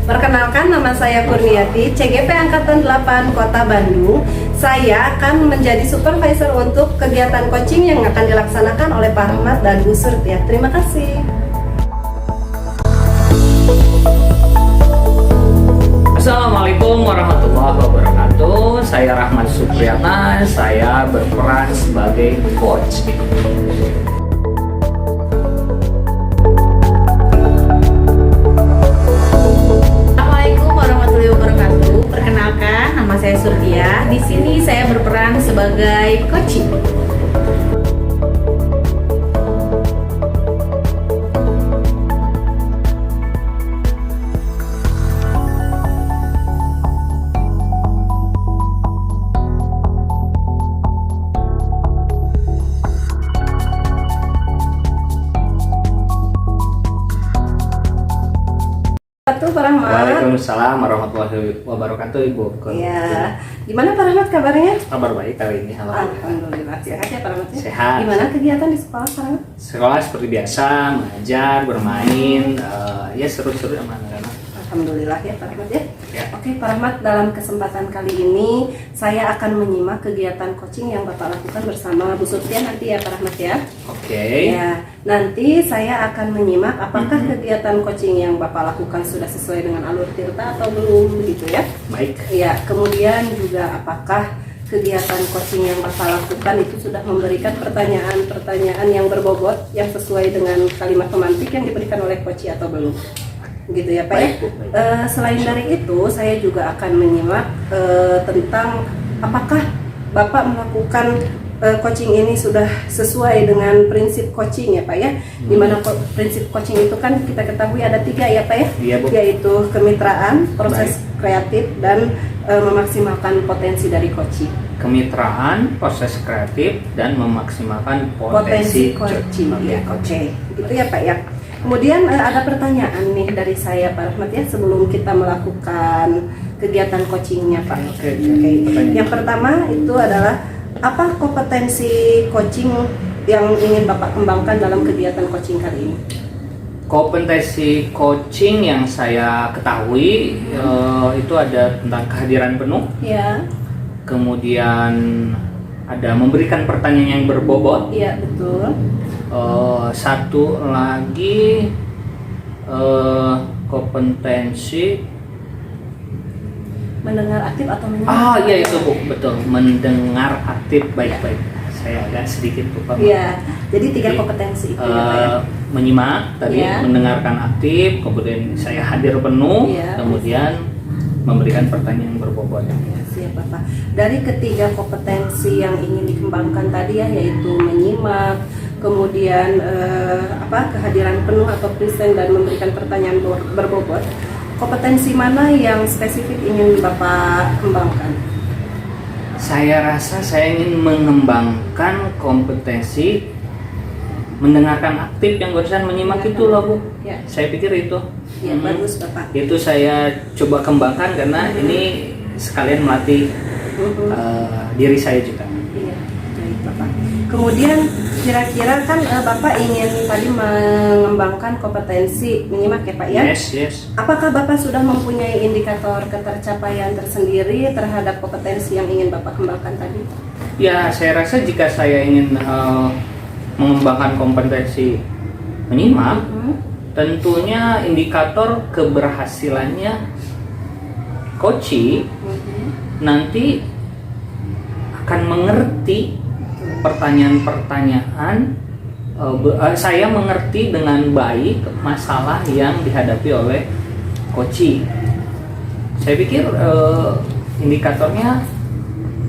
Perkenalkan, nama saya Kurniati, CGP Angkatan 8 Kota Bandung. Saya akan menjadi supervisor untuk kegiatan coaching yang akan dilaksanakan oleh Pak Rahmat dan Bu Surt ya. Terima kasih. Assalamualaikum warahmatullahi wabarakatuh. Saya Rahmat Supriyatna. Saya berperan sebagai coach. Assalamualaikum warahmatullahi wabarakatuh. Perkenalkan, nama saya Surdia. Di sini saya berperan sebagai coaching. Pak Rahmat. Waalaikumsalam warahmatullahi wabarakatuh, Ibu. Ya, gimana Pak Rahmat kabarnya? Kabar baik kali ini, Alhamdulillah. Sehat ya Pak Rahmat ya? Sehat. Gimana kegiatan di sekolah Pak Rahmat? Sekolah seperti biasa, mengajar, bermain, ya seru-seru anak-anak. Alhamdulillah ya Pak Rahmat ya. Ya. Oke Pak Rahmat, dalam kesempatan kali ini saya akan menyimak kegiatan coaching yang Bapak lakukan bersama Bu Surtia nanti ya Pak Rahmat ya. Oke. Ya, nanti saya akan menyimak apakah kegiatan coaching yang Bapak lakukan sudah sesuai dengan alur tirta atau belum begitu ya. Baik. Ya, kemudian juga apakah kegiatan coaching yang Bapak lakukan itu sudah memberikan pertanyaan-pertanyaan yang berbobot yang sesuai dengan kalimat pemantik yang diberikan oleh coach atau belum. Gitu ya Pak ya. Baik, Bu. Baik. Selain dari itu, saya juga akan menyimak tentang apakah Bapak melakukan coaching ini sudah sesuai dengan prinsip coaching ya Pak ya. Dimana prinsip coaching itu kan kita ketahui ada 3 ya Pak ya. Iya, Bu. Yaitu kemitraan, proses kreatif, dan memaksimalkan potensi dari coaching. Kemitraan, proses kreatif, dan memaksimalkan Potensi potensi coaching. Oke. Ya, oke. Gitu ya Pak ya. Kemudian ada pertanyaan nih dari saya Pak Rahmat ya sebelum kita melakukan kegiatan coachingnya Pak. Oke. Oke. Yang pertama itu adalah apa kompetensi coaching yang ingin Bapak kembangkan dalam kegiatan coaching kali ini? Kompetensi coaching yang saya ketahui itu ada tentang kehadiran penuh, Ya, kemudian ada memberikan pertanyaan yang berbobot. iya betul. Satu lagi kompetensi Mendengar aktif atau menyimak? iya itu Bu, betul, mendengar aktif. Baik-baik, saya agak sedikit lupa. Iya, jadi 3 Oke. kompetensi itu ya Pak ya. Menyimak tadi, Iya. mendengarkan aktif, kemudian saya hadir penuh, Iya. kemudian memberikan pertanyaan yang berbobot. Ya, siap Bapak. Dari ketiga kompetensi yang ingin dikembangkan tadi ya, yaitu menyimak, kemudian kehadiran penuh atau present, dan memberikan pertanyaan berbobot. Kompetensi mana yang spesifik ingin Bapak kembangkan? Saya rasa saya ingin mengembangkan kompetensi mendengarkan aktif yang barusan menyimak itu loh Bu. Ya, Saya pikir itu. ya bagus Bapak. Itu saya coba kembangkan karena ini sekalian melatih diri saya juga. Iya, baik Bapak. Kemudian kira-kira kan Bapak ingin tadi mengembangkan kompetensi menyimak ya Pak ya? Yes. Apakah Bapak sudah mempunyai indikator ketercapaian tersendiri terhadap kompetensi yang ingin Bapak kembangkan tadi? Ya, saya rasa jika saya ingin mengembangkan kompetensi menyimak, tentunya indikator keberhasilannya coach nanti akan mengerti pertanyaan-pertanyaan. Saya mengerti dengan baik masalah yang dihadapi oleh coach. Saya pikir indikatornya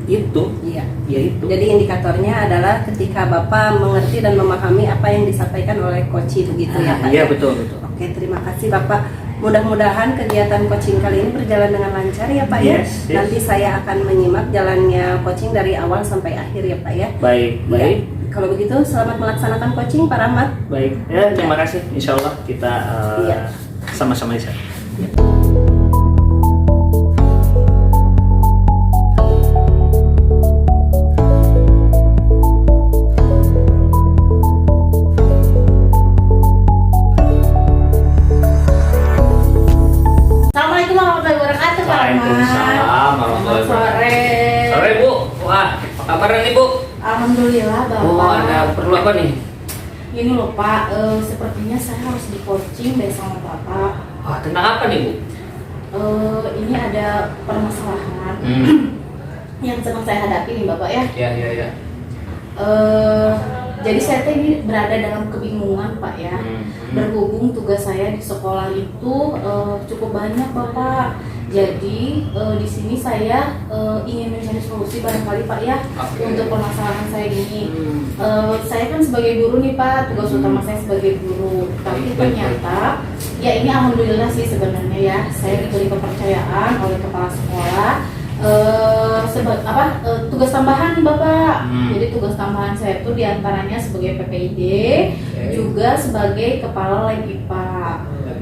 itu. Iya. Yaitu. Jadi indikatornya adalah ketika Bapak mengerti dan memahami apa yang disampaikan oleh coach begitu ya Pak? Iya, ya? betul. Oke, terima kasih Bapak. Mudah-mudahan kegiatan coaching kali ini berjalan dengan lancar ya Pak ya. Yes. Nanti saya akan menyimak jalannya coaching dari awal sampai akhir ya Pak ya. Baik. Ya. Kalau begitu selamat melaksanakan coaching Pak Rahmat. Baik, ya terima kasih. Insya Allah kita Iya. sama-sama bisa. Waalaikumsalam warahmatullahi Selamat sore. Sore Bu, wah apa kabar nih Bu? Alhamdulillah Bapak. Oh ada perlu apa nih? Ini loh Pak, sepertinya saya harus di coaching deh sama Bapak. Oh tentang apa nih Bu? Ini ada permasalahan yang sedang saya hadapi nih Bapak ya. Ya. Jadi saya teh ini berada dalam kebingungan Pak ya. Berhubung tugas saya di sekolah itu cukup banyak Bapak. Jadi di sini saya ingin mencari solusi barangkali Pak ya untuk permasalahan saya ini. Saya kan sebagai guru nih Pak, tugas utama saya sebagai guru. Tapi ternyata ya ini alhamdulillah sih sebenarnya ya, saya diberi kepercayaan oleh kepala sekolah tugas tambahan nih Bapak. Jadi tugas tambahan saya itu diantaranya sebagai PPID, juga sebagai kepala lab IPA.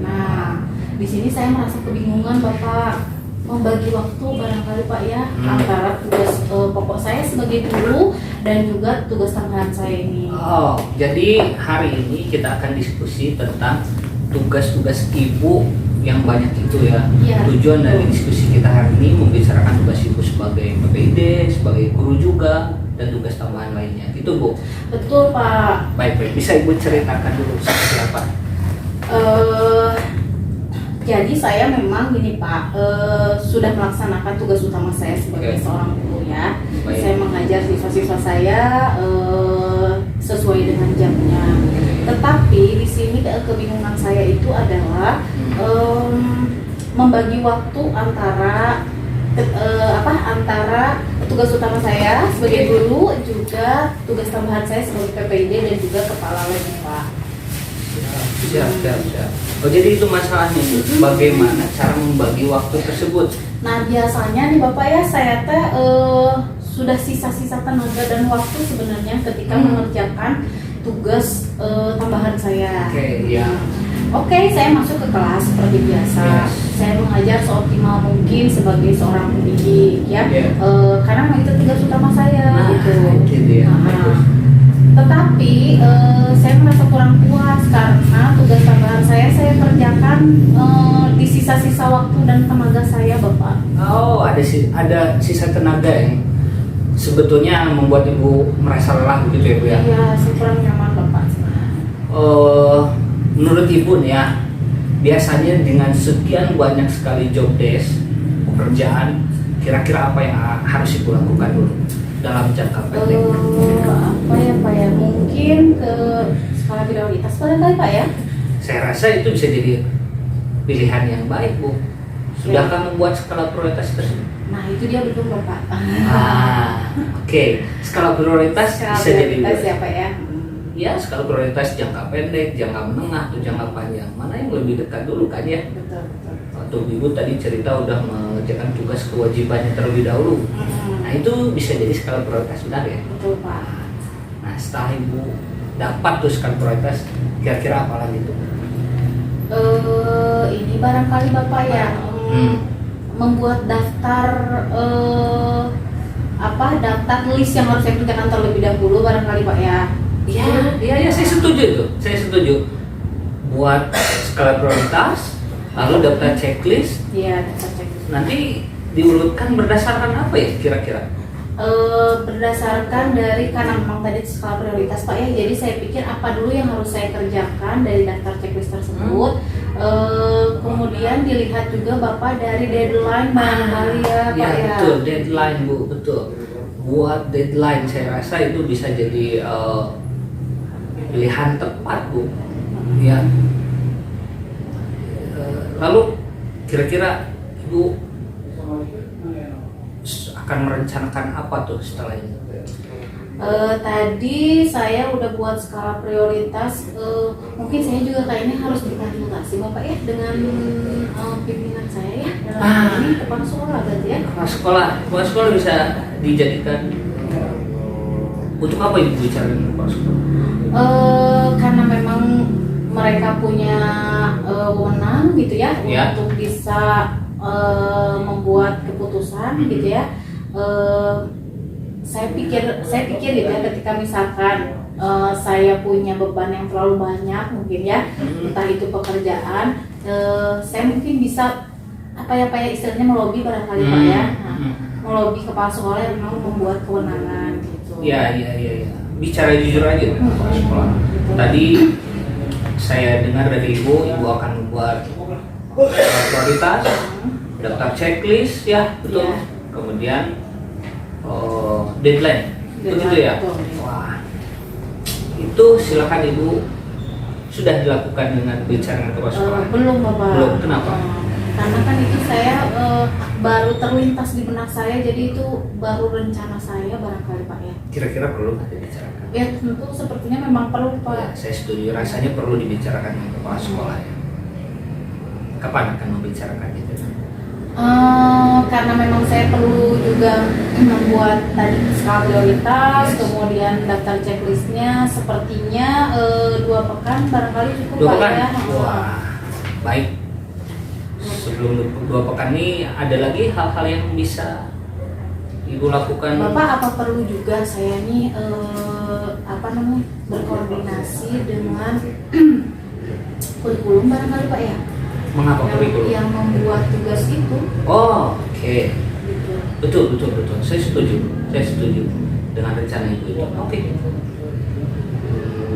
Nah, di sini saya merasa kebingungan Bapak membagi waktu barangkali Pak ya antara tugas pokok saya sebagai guru dan juga tugas tambahan saya ini. Oh, jadi hari ini kita akan diskusi tentang tugas-tugas ibu yang banyak itu ya. Tujuan dari diskusi kita hari ini membicarakan tugas ibu sebagai PPID, sebagai guru juga, dan tugas tambahan lainnya. Gitu Bu? Betul Pak. Baik, bisa Ibu ceritakan dulu seperti apa? Jadi saya memang gini Pak, sudah melaksanakan tugas utama saya sebagai seorang guru ya. Baik. Saya mengajar siswa-siswa saya sesuai dengan jamnya. Tetapi di sini kebingungan saya itu adalah membagi waktu antara tugas utama saya sebagai guru, juga tugas tambahan saya sebagai PPID dan juga kepala lab Pak. Siap. Oh jadi itu masalahnya Bu. Bagaimana cara membagi waktu tersebut? Nah biasanya nih Bapak ya, saya teh sudah sisa-sisa tenaga dan waktu sebenarnya ketika mengerjakan tugas tambahan saya. Oke, saya masuk ke kelas seperti biasa. Saya mengajar seoptimal mungkin sebagai seorang pendidik ya. Karena itu tugas utama saya gitu. Tetapi saya merasa kurang puas karena tugas tambahan saya kerjakan di sisa-sisa waktu dan tenaga saya Bapak. Oh, ada sisa tenaga yang sebetulnya membuat Ibu merasa lelah begitu ya Bu ya? Iya, saya kurang nyaman Bapak. Menurut Ibu nih ya, biasanya dengan sekian banyak sekali job desk, pekerjaan, kira-kira apa yang harus Ibu lakukan dulu dalam jangka pendek? Apa ya Pak ya? Mungkin ke skala prioritas barangkali Pak ya? Saya rasa itu bisa jadi pilihan yang baik Bu. Sudahkah membuat skala prioritas tersebut? Nah itu dia betul Bapak. Oke. Skala prioritas bisa jadi ya Pak ya? Ya, skala prioritas jangka pendek, jangka menengah, atau jangka panjang. Mana yang lebih dekat dulu kan ya? Betul. Atau Ibu tadi cerita udah mengerjakan tugas kewajibannya terlebih dahulu. Nah itu bisa jadi skala prioritas, benar ya? Betul Pak. Nah setelah Ibu dapat tuh skala prioritas, kira-kira apa lagi tuh? Ini barangkali Bapak ya membuat daftar daftar list yang harus saya kerjakan terlebih dahulu barangkali Pak ya. Iya, saya setuju itu. Saya setuju. Buat skala prioritas, lalu daftar checklist. Iya, daftar checklist. Nanti diurutkan berdasarkan apa ya kira-kira? Berdasarkan dari karena memang tadi skala prioritas Pak ya. Jadi saya pikir apa dulu yang harus saya kerjakan dari daftar checklist tersebut. Kemudian dilihat juga Bapak dari deadline barangkali ya Pak ya. Betul, deadline Bu, betul. Buat deadline saya rasa itu bisa jadi pilihan tepat Bu. Ya. Lalu kira-kira Ibu akan merencanakan apa tuh setelah ini? Tadi saya udah buat skala prioritas. Mungkin saya juga kayaknya harus berkonsultasi Bapak ya dengan pimpinan saya ya dalam ini kepala sekolah berarti ya. Kepala sekolah bisa dijadikan untuk apa Ibu bicara dengan kepala sekolah? Karena memang mereka punya wewenang gitu ya untuk bisa membuat keputusan gitu ya. Saya pikir gitu ya, ketika misalkan saya punya beban yang terlalu banyak mungkin ya, entah itu pekerjaan, saya mungkin bisa apa ya Pak ya, istilahnya melobi barangkali Pak ya. Nah, melobi kepala sekolah yang mau membuat kewenangan gitu. Iya. Bicara jujur aja kepala sekolah. Tadi saya dengar dari ibu akan membuat prioritas, daftar checklist ya, betul. Iya. Kemudian deadline, begitu ya. Betul. Wah, itu silakan ibu sudah dilakukan dengan bicara dengan kepala sekolah. Belum Bapak. Belum, kenapa? Karena kan itu saya baru terlintas di benak saya, jadi itu baru rencana saya barangkali Pak ya. Kira-kira perlu nggak dibicarakan? Ya tentu sepertinya memang perlu Ya, Pak. saya setuju, rasanya perlu dibicarakan dengan kepala sekolah ya. Kapan akan membicarakan itu? Karena memang saya perlu juga membuat tadi skala prioritas, kemudian daftar checklistnya, sepertinya 2 pekan barangkali cukup 2 Pak pekan? ya. Wah, baik. Sebelum 2 pekan ini ada lagi hal-hal yang bisa ibu lakukan? Bapak apa perlu juga saya nih berkoordinasi dengan kurikulum barangkali Pak ya? Mengapa kurikulum? Yang membuat tugas itu. Oh, oke. Gitu. Betul. Saya setuju dengan rencana ibu itu. Oke.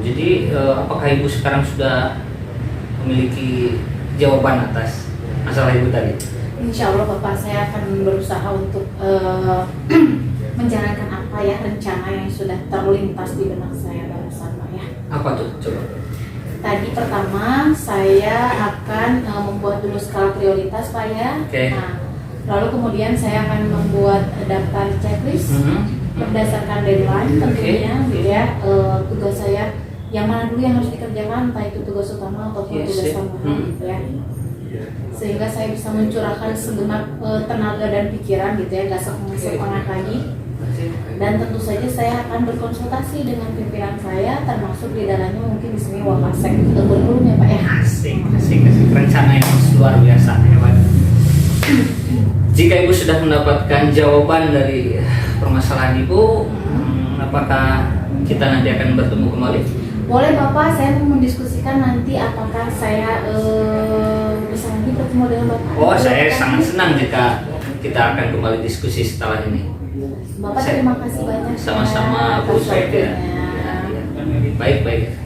Jadi apakah ibu sekarang sudah memiliki jawaban atas masalah ibu tadi? Insya Allah Bapak, saya akan berusaha untuk menjalankan apa ya rencana yang sudah terlintas di benak saya barusan Pak ya. Apa tuh? Coba. Tadi pertama saya akan membuat dulu skala prioritas Pak ya. Oke. Nah, lalu kemudian saya akan membuat daftar checklist berdasarkan deadline tentunya, gitu ya. Tugas saya yang mana dulu yang harus dikerjakan, entah itu tugas utama ataupun tugas tambahan, gitu ya. Sehingga saya bisa mencurahkan segenap tenaga dan pikiran gitu ya, gak setengah lagi. Dan tentu saja saya akan berkonsultasi dengan pimpinan saya, termasuk di dalamnya mungkin di sini Wakasek kurikulum ya Pak ya. Asik. Rencana yang luar biasa, hebat. Jika ibu sudah mendapatkan jawaban dari permasalahan ibu, apakah kita nanti akan bertemu kembali? Boleh Bapak, saya mau mendiskusikan nanti apakah saya bisa lagi bertemu dengan Bapak. Oh, saya sangat senang jika kita akan kembali diskusi setelah ini. Bapak terima kasih banyak. Sama-sama Bu Said ya. Baik.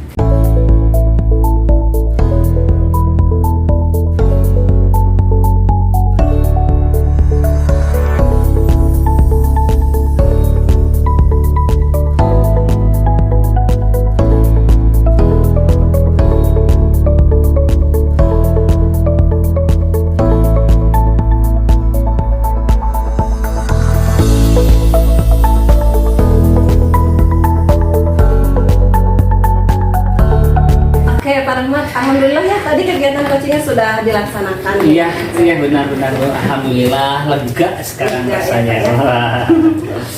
Oke Pak Rahmat, alhamdulillah ya tadi kegiatan coachingnya sudah dilaksanakan. Iya benar. Alhamdulillah lega sekarang rasanya. Ya.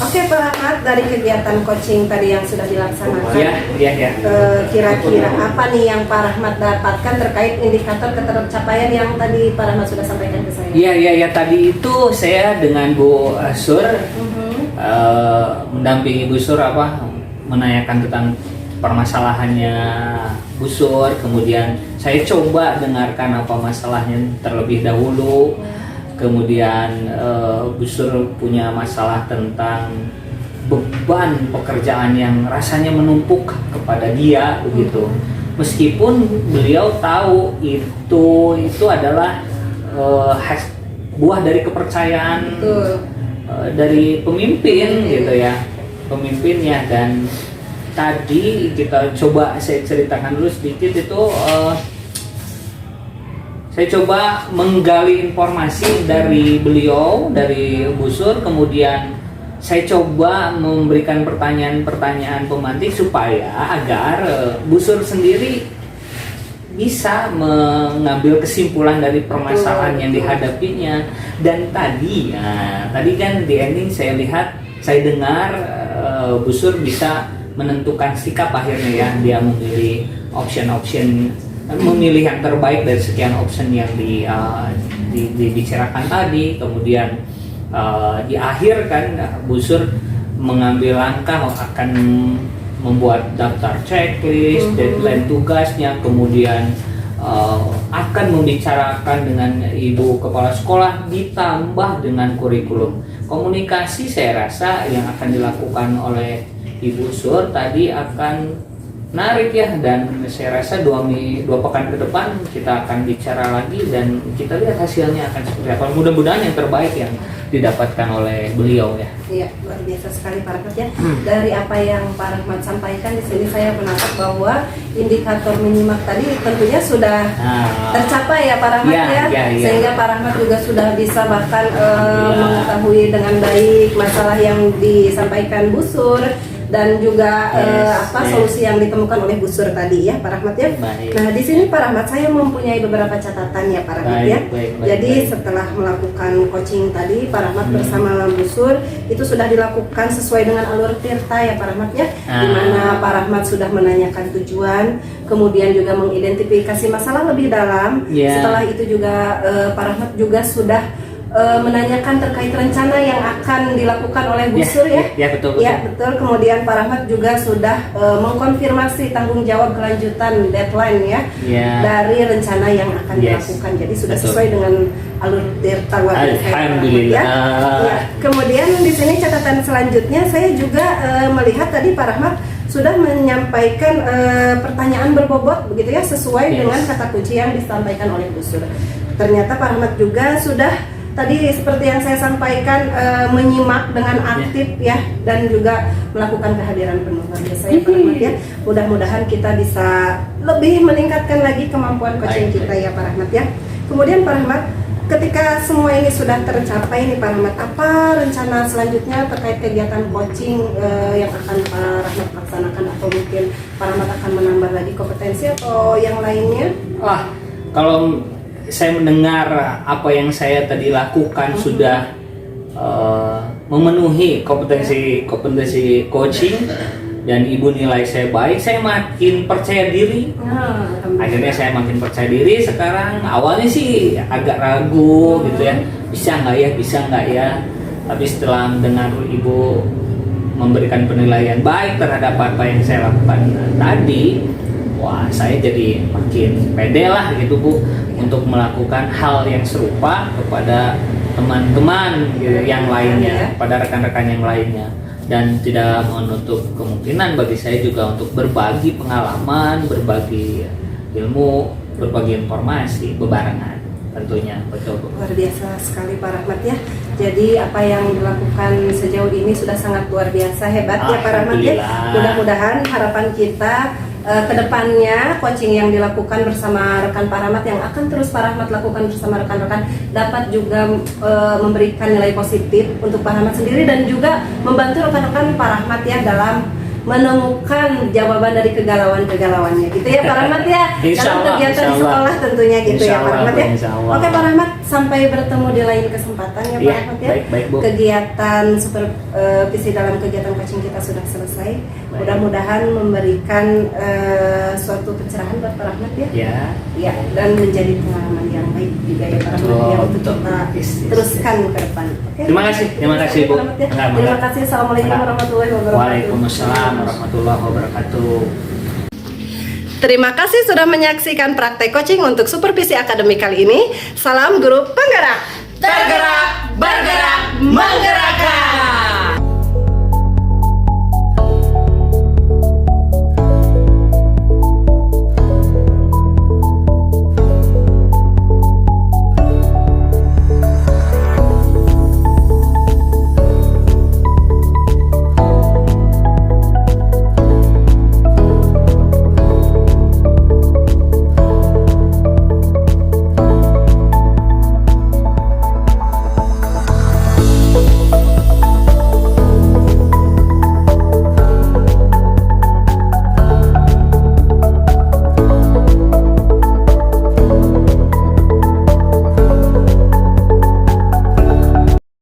Oke Pak Rahmat, dari kegiatan coaching tadi yang sudah dilaksanakan. Iya. Kira-kira apa nih yang Pak Rahmat dapatkan terkait indikator ketercapaian yang tadi Pak Rahmat sudah sampaikan ke saya? Iya. Tadi itu saya dengan Bu Sur mendampingi Bu Sur menanyakan tentang permasalahannya Bu Sur, kemudian saya coba dengarkan apa masalahnya terlebih dahulu, kemudian Bu Sur punya masalah tentang beban pekerjaan yang rasanya menumpuk kepada dia begitu, meskipun beliau tahu itu adalah buah dari kepercayaan dari pemimpin gitu ya, pemimpinnya. Dan tadi saya ceritakan dulu sedikit itu saya coba menggali informasi dari beliau, dari Bu Sur, kemudian saya coba memberikan pertanyaan-pertanyaan pemantik supaya agar Bu Sur sendiri bisa mengambil kesimpulan dari permasalahan yang dihadapinya. Dan tadi kan di ending saya dengar Bu Sur bisa menentukan sikap akhirnya ya, dia memilih memilih yang terbaik dari sekian option yang dibicarakan tadi. Kemudian di akhir kan Bu Sur mengambil langkah akan membuat daftar checklist, deadline tugasnya, kemudian akan membicarakan dengan ibu kepala sekolah ditambah dengan kurikulum. Komunikasi saya rasa yang akan dilakukan oleh Ibu Sur tadi akan menarik ya, dan saya rasa dua pekan ke depan kita akan bicara lagi dan kita lihat hasilnya akan seperti apa. Mudah-mudahan yang terbaik yang didapatkan oleh beliau ya. Iya, luar biasa sekali Pak Rahmat ya. Dari apa yang Pak Rahmat sampaikan di sini saya menangkap bahwa indikator menyimak tadi tentunya sudah tercapai ya Pak Rahmat ya. Sehingga Pak Rahmat juga sudah bisa bahkan mengetahui dengan baik masalah yang disampaikan Bu Sur dan juga solusi yang ditemukan oleh Bu Sur tadi ya Pak Rahmat ya. Baik. Nah di sini Pak Rahmat saya mempunyai beberapa catatan ya Pak Rahmat ya. Jadi setelah melakukan coaching tadi Pak Rahmat bersama Bu Sur itu sudah dilakukan sesuai dengan alur tirta ya Pak Rahmat ya. Di mana Pak Rahmat sudah menanyakan tujuan, kemudian juga mengidentifikasi masalah lebih dalam. Setelah itu juga Pak Rahmat juga sudah menanyakan terkait rencana yang akan dilakukan oleh Bu Sur ya. Betul. Ya betul. Kemudian Pak Rahmat juga sudah mengkonfirmasi tanggung jawab kelanjutan deadline ya dari rencana yang akan dilakukan. Jadi sudah sesuai dengan alur tirta. Alhamdulillah. Ya. Kemudian di sini catatan selanjutnya saya juga melihat tadi Pak Rahmat sudah menyampaikan pertanyaan berbobot begitu ya, sesuai dengan kata kunci yang disampaikan oleh Bu Sur. Ternyata Pak Rahmat juga sudah tadi seperti yang saya sampaikan menyimak dengan aktif ya, dan juga melakukan kehadiran penuh. Saya Pak Rahmat ya, mudah-mudahan kita bisa lebih meningkatkan lagi kemampuan coaching kita ya Pak Rahmat ya. Kemudian Pak Rahmat, ketika semua ini sudah tercapai nih Pak Rahmat, apa rencana selanjutnya terkait kegiatan coaching yang akan Pak Rahmat laksanakan, atau mungkin Pak Rahmat akan menambah lagi kompetensi atau yang lainnya? Kalau saya mendengar apa yang saya tadi lakukan sudah memenuhi kompetensi coaching dan ibu nilai saya baik, saya makin percaya diri. Akhirnya saya makin percaya diri sekarang. Awalnya sih agak ragu gitu ya, bisa nggak ya. Tapi setelah mendengar ibu memberikan penilaian baik terhadap apa yang saya lakukan tadi, wah saya jadi makin pede lah gitu Bu, untuk melakukan hal yang serupa kepada teman-teman gitu, yang lainnya, pada rekan-rekan yang lainnya, dan tidak menutup kemungkinan bagi saya juga untuk berbagi pengalaman, berbagi ilmu, berbagi informasi bebarengan tentunya. Betul Bu. Luar biasa sekali Pak Rahmat ya. Jadi apa yang dilakukan sejauh ini sudah sangat luar biasa, hebat ya Pak Rahmat ya. Mudah-mudahan harapan kita kedepannya coaching yang dilakukan bersama rekan Pak Rahmat, yang akan terus Pak Rahmat lakukan bersama rekan-rekan, dapat juga memberikan nilai positif untuk Pak Rahmat sendiri dan juga membantu rekan-rekan Pak Rahmat ya dalam menemukan jawaban dari kegalauan-kegalauannya gitu ya Pak Rahmat ya. Dalam kegiatan sekolah tentunya gitu ya Pak Rahmat ya. Oke Pak Rahmat, sampai bertemu di lain kesempatan ya Pak Rahmat ya. Baik, Bu. Kegiatan supervisi dalam kegiatan coaching kita sudah selesai. Mudah-mudahan memberikan suatu pencerahan buat Pak Rahmat ya. Ya, dan menjadi pengalaman yang baik juga ya Pak Rahmat ya, untuk kita teruskan ke depan. Oke. Terima kasih Bu. Terima kasih. Assalamualaikum warahmatullahi wabarakatuh. Waalaikumsalam warahmatullahi wabarakatuh. Terima kasih sudah menyaksikan praktek coaching untuk supervisi akademik kali ini. Salam guru penggerak, tergerak, bergerak, menggerak.